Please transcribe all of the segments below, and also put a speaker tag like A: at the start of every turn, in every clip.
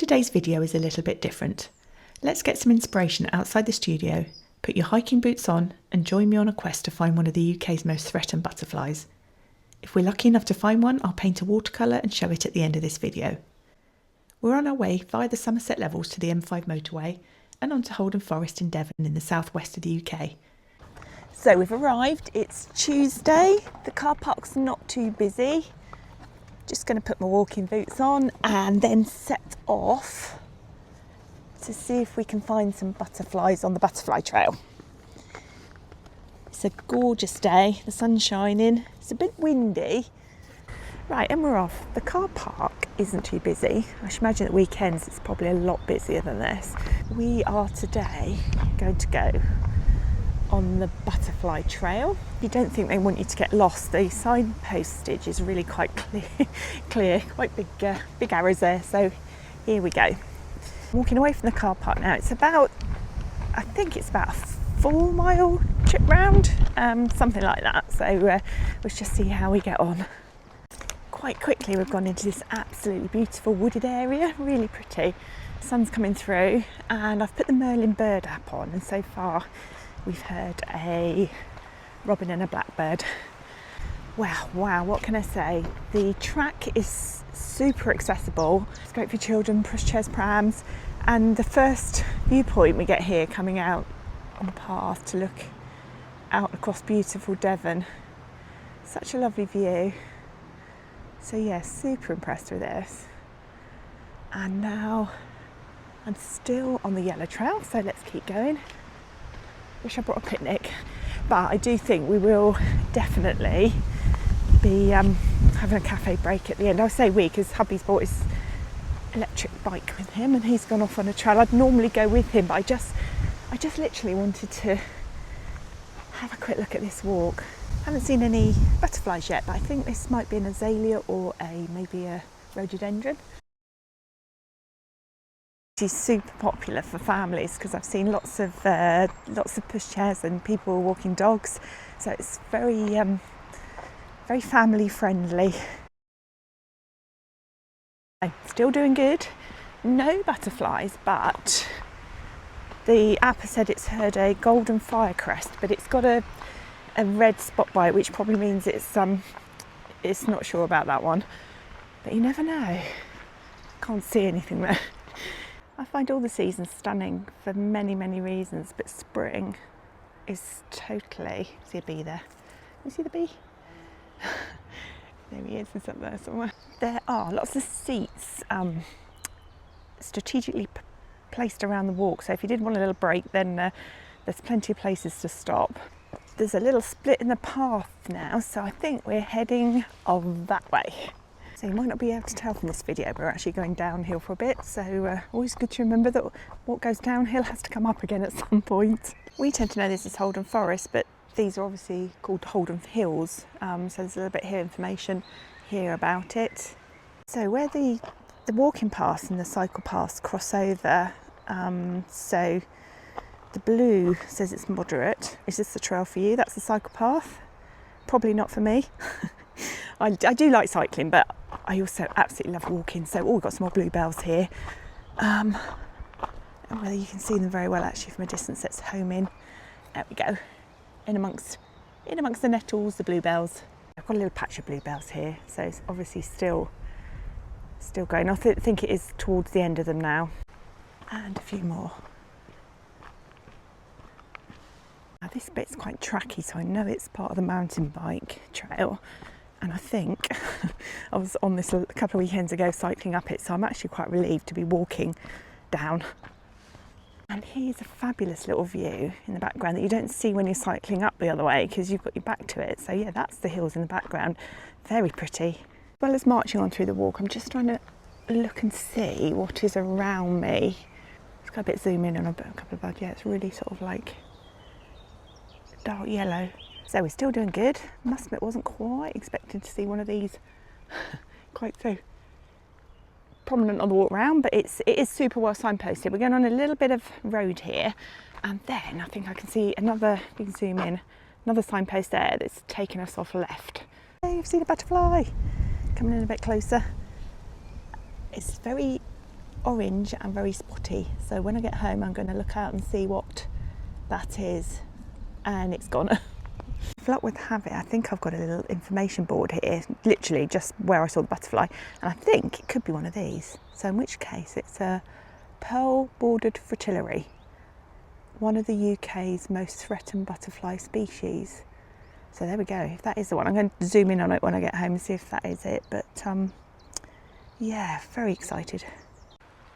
A: today's video is a little bit different. Let's get some inspiration outside the studio, put your hiking boots on and join me on a quest to find one of the UK's most threatened butterflies. If we're lucky enough to find one, I'll paint a watercolour and show it at the end of this video. We're on our way via the Somerset levels to the M5 motorway and on to Haldon Forest in Devon in the southwest of the UK. So we've arrived, it's Tuesday, the car park's not too busy. Just going to put my walking boots on and then set off to see if we can find some butterflies on the butterfly trail. It's a gorgeous day, the sun's shining, it's a bit windy. Right, and we're off. The car park isn't too busy. I should imagine at weekends it's probably a lot busier than this. We are today going to go on the butterfly trail. If you don't think they want you to get lost, the sign postage is really quite clear, quite big arrows there. So here we go. Walking away from the car park now. It's about, I think it's about a 4 mile trip round, something like that. So let's just see how we get on. Quite quickly we've gone into this absolutely beautiful wooded area, really pretty. The sun's coming through and I've put the Merlin bird app on, and so far we've heard a robin and a blackbird. Wow, what can I say? The track is super accessible. It's great for children, pushchairs, prams, and the first viewpoint we get here coming out on the path to look out across beautiful Devon. Such a lovely view. So yeah, super impressed with this. And now I'm still on the yellow trail, so let's keep going. Wish I brought a picnic, but I do think we will definitely be having a cafe break at the end. I say we because hubby's bought his electric bike with him and he's gone off on a trail. I'd normally go with him, but I just literally wanted to have a quick look at this walk. I haven't seen any butterflies yet, but I think this might be an azalea or maybe a rhododendron. She's super popular for families because I've seen lots of pushchairs and people walking dogs, so it's very family friendly. Still doing good, no butterflies, but the app has said it's heard a golden firecrest, but it's got a red spot by it, which probably means it's not sure about that one, but you never know. Can't see anything there. I find all the seasons stunning for many reasons, but spring is totally... See a bee there? You see the bee? There he is, he's up there somewhere. There are lots of seats strategically placed around the walk, so if you did want a little break, then there's plenty of places to stop. There's a little split in the path now, so I think we're heading on that way. So you might not be able to tell from this video, but we're actually going downhill for a bit, so always good to remember that what goes downhill has to come up again at some point. We tend to know this as Haldon Forest, but these are obviously called Haldon Hills, so there's a little bit here information here about it. So where the walking paths and the cycle paths cross over, so the blue says it's moderate. Is this the trail for you? That's the cycle path. Probably not for me. I do like cycling, but I also absolutely love walking. So we've got some more bluebells here. And whether you can see them very well actually from a distance, let's home in. There we go. In amongst the nettles, the bluebells. I've got a little patch of bluebells here, so it's obviously still going. I think it is towards the end of them now. And a few more. Now this bit's quite tracky, so I know it's part of the mountain bike trail. And I think I was on this a couple of weekends ago cycling up it, so I'm actually quite relieved to be walking down. And here's a fabulous little view in the background that you don't see when you're cycling up the other way because you've got your back to it. So yeah, that's the hills in the background. Very pretty. As well as marching on through the walk, I'm just trying to look and see what is around me. Let's go a bit zoom in on a couple of buds. Yeah, it's really sort of like dark yellow. So we're still doing good. Must admit, wasn't quite expecting to see one of these quite so prominent on the walk round, but it is super well signposted. We're going on a little bit of road here, and then I think I can see another, if you can zoom in, another signpost there that's taking us off left. Hey, you've seen a butterfly coming in a bit closer. It's very orange and very spotty. So when I get home, I'm going to look out and see what that is. And it's gone. If luck would have it, I think I've got a little information board here, literally just where I saw the butterfly, and I think it could be one of these. So in which case it's a pearl-bordered fritillary, one of the UK's most threatened butterfly species. So there we go. If that is the one, I'm going to zoom in on it when I get home and see if that is it. But yeah, very excited.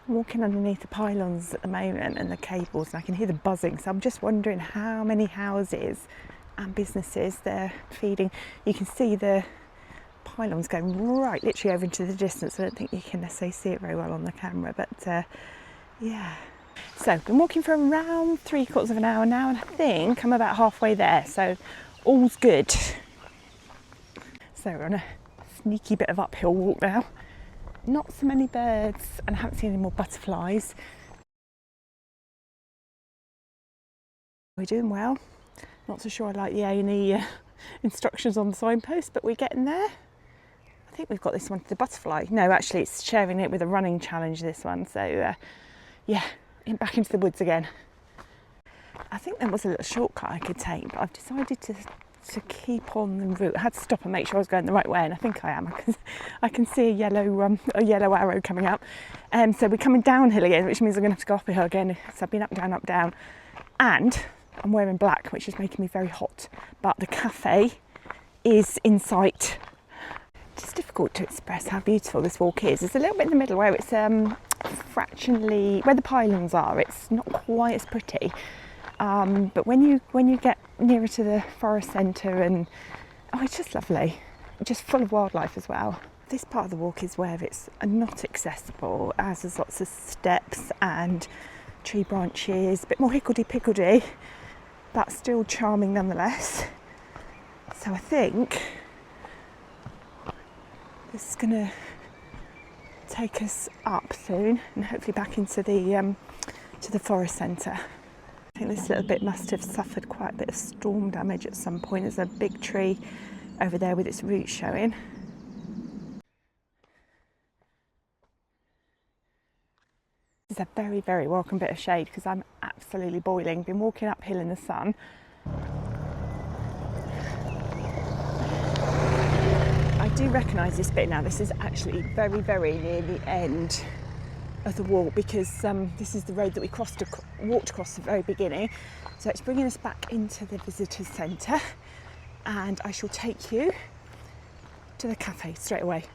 A: I'm walking underneath the pylons at the moment and the cables, and I can hear the buzzing. So I'm just wondering how many houses and businesses they're feeding. You can see the pylons going right literally over into the distance. I don't think you can necessarily see it very well on the camera, but yeah. So I've been walking for around 3/4 of an hour now, and I think I'm about halfway there, so all's good. So we're on a sneaky bit of uphill walk now. Not so many birds, and I haven't seen any more butterflies. We're doing well. Not so sure I like the A&E instructions on the signpost, but we're getting there. I think we've got this one to the butterfly. No, actually it's sharing it with a running challenge, this one. So yeah, back into the woods again. I think there was a little shortcut I could take, but I've decided to keep on the route. I had to stop and make sure I was going the right way, and I think I am. I can see a yellow arrow coming up. So we're coming downhill again, which means I'm going to have to go up a hill again. So I've been up, down. And I'm wearing black, which is making me very hot. But the cafe is in sight. It's difficult to express how beautiful this walk is. It's a little bit in the middle where it's fractionally, where the pylons are, it's not quite as pretty. But when you get nearer to the forest centre, and it's just lovely, just full of wildlife as well. This part of the walk is where it's not accessible, as there's lots of steps and tree branches, a bit more higgledy-piggledy, but still charming nonetheless. So I think this is going to take us up soon, and hopefully back into the to the forest centre. I think this little bit must have suffered quite a bit of storm damage at some point. There's a big tree over there with its roots showing. This is a very, very welcome bit of shade because I'm absolutely boiling. Been walking uphill in the sun. I do recognise this bit now. This is actually very, very near the end of the walk, because this is the road that we walked across at the very beginning. So it's bringing us back into the visitors centre, and I shall take you to the cafe straight away.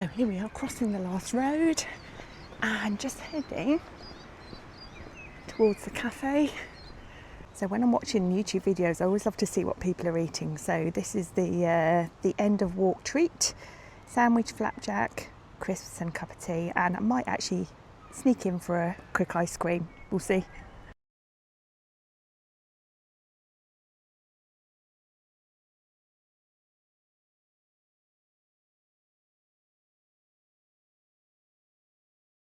A: So here we are, crossing the last road and just heading towards the cafe. So when I'm watching YouTube videos, I always love to see what people are eating. So this is the end of walk treat: sandwich, flapjack, crisps and cup of tea, and I might actually sneak in for a quick ice cream. We'll see.